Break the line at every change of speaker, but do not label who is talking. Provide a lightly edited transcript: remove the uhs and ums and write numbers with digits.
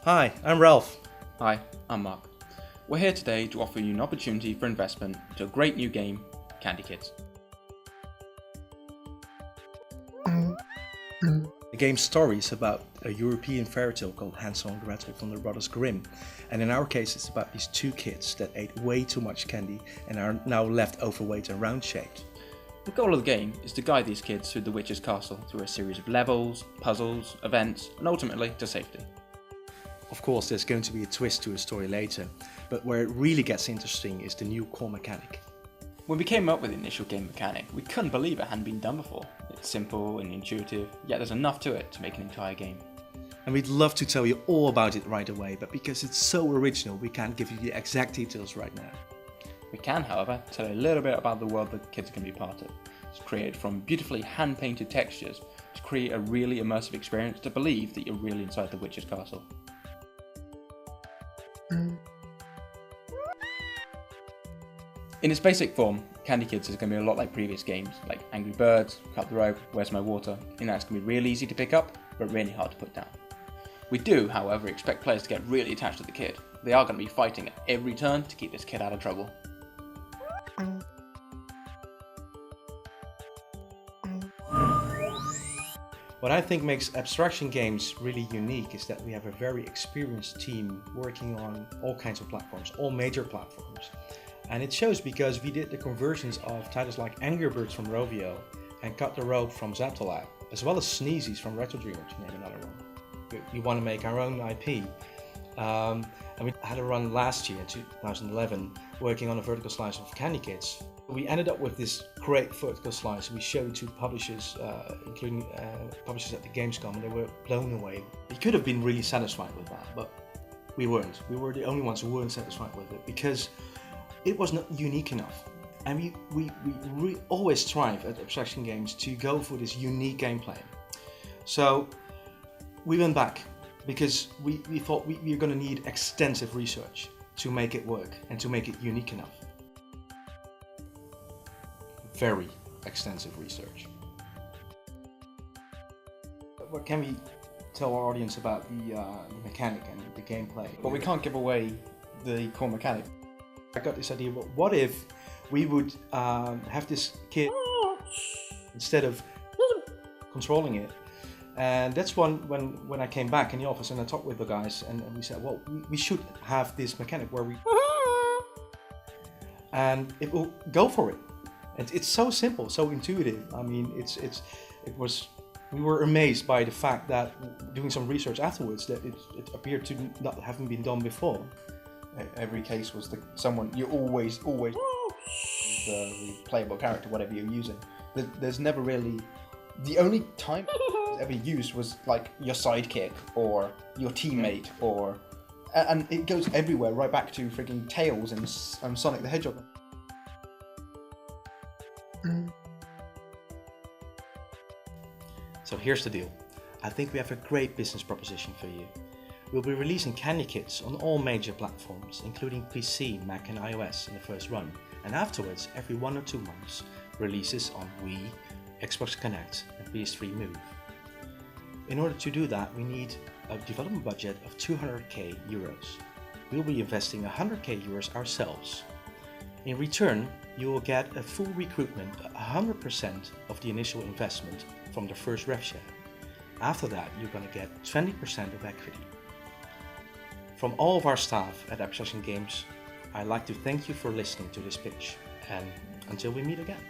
Hi, I'm Ralph.
Hi, I'm Mark. We're here today to offer you an opportunity for investment into a great new game, Candy Kids.
The game's story is about a European fairy tale called Hansel and Gretel from the Brothers Grimm. And in our case, it's about these two kids that ate way too much candy and are now left overweight and round-shaped.
The goal of the game is to guide these kids through the witch's castle through a series of levels, puzzles, events, and ultimately to safety.
Of course, there's going to be a twist to the story later, but where it really gets interesting is the new core mechanic.
When we came up with the initial game mechanic, we couldn't believe it hadn't been done before. It's simple and intuitive, yet there's enough to it to make an entire game.
And we'd love to tell you all about it right away, but because it's so original, we can't give you the exact details right now.
We can, however, tell you a little bit about the world that kids can be part of. It's created from beautifully hand-painted textures to create a really immersive experience to believe that you're really inside the witch's castle. In its basic form, Candy Kids is going to be a lot like previous games, like Angry Birds, Cut the Rope, Where's My Water, in that it's going to be really easy to pick up, but really hard to put down. We do, however, expect players to get really attached to the kid. They are going to be fighting at every turn to keep this kid out of trouble.
What I think makes Abstraction games really unique is that we have a very experienced team working on all kinds of platforms, all major platforms. And it shows because we did the conversions of titles like Angry Birds from Rovio and Cut the Rope from Zaptalab, as well as Sneezies from Retro Dreamer, to name another one. We want to make our own IP. And we had a run last year in 2011 working on a vertical slice of Candy Kids. We ended up with this great vertical slice. We showed it to publishers, including publishers at the Gamescom, and they were blown away. We could have been really satisfied with that, but we weren't. We were the only ones who weren't satisfied with it because it was not unique enough. And we always strive at Abstraction games to go for this unique gameplay. So we went back because we thought we were going to need extensive research to make it work and to make it unique enough. Very extensive research. What can we tell our audience about the mechanic and the gameplay?
But we can't give away the core mechanic.
I got this idea, but what if we would have this kid instead of controlling it? And that's when I came back in the office and I talked with the guys and we said, well, we should have this mechanic where we and it will go for it. And it's so simple, so intuitive. I mean, we were amazed by the fact that doing some research afterwards that it appeared to not having been done before.
Every case was someone you always the playable character, whatever you're using. There's never really the only time it's ever used was like your sidekick or your teammate and it goes everywhere, right back to freaking Tails and Sonic the Hedgehog.
So here's the deal. I think we have a great business proposition for you. We'll be releasing Candy Kids on all major platforms, including PC, Mac and iOS in the first run, and afterwards, every 1 or 2 months, releases on Wii, Xbox Connect and PS3 Move. In order to do that, we need a development budget of 200k euros. We'll be investing 100k euros ourselves. In return, you will get a full recruitment, 100% of the initial investment from the first rev share. After that, you're going to get 20% of equity. From all of our staff at Abstraction Games, I'd like to thank you for listening to this pitch, and until we meet again.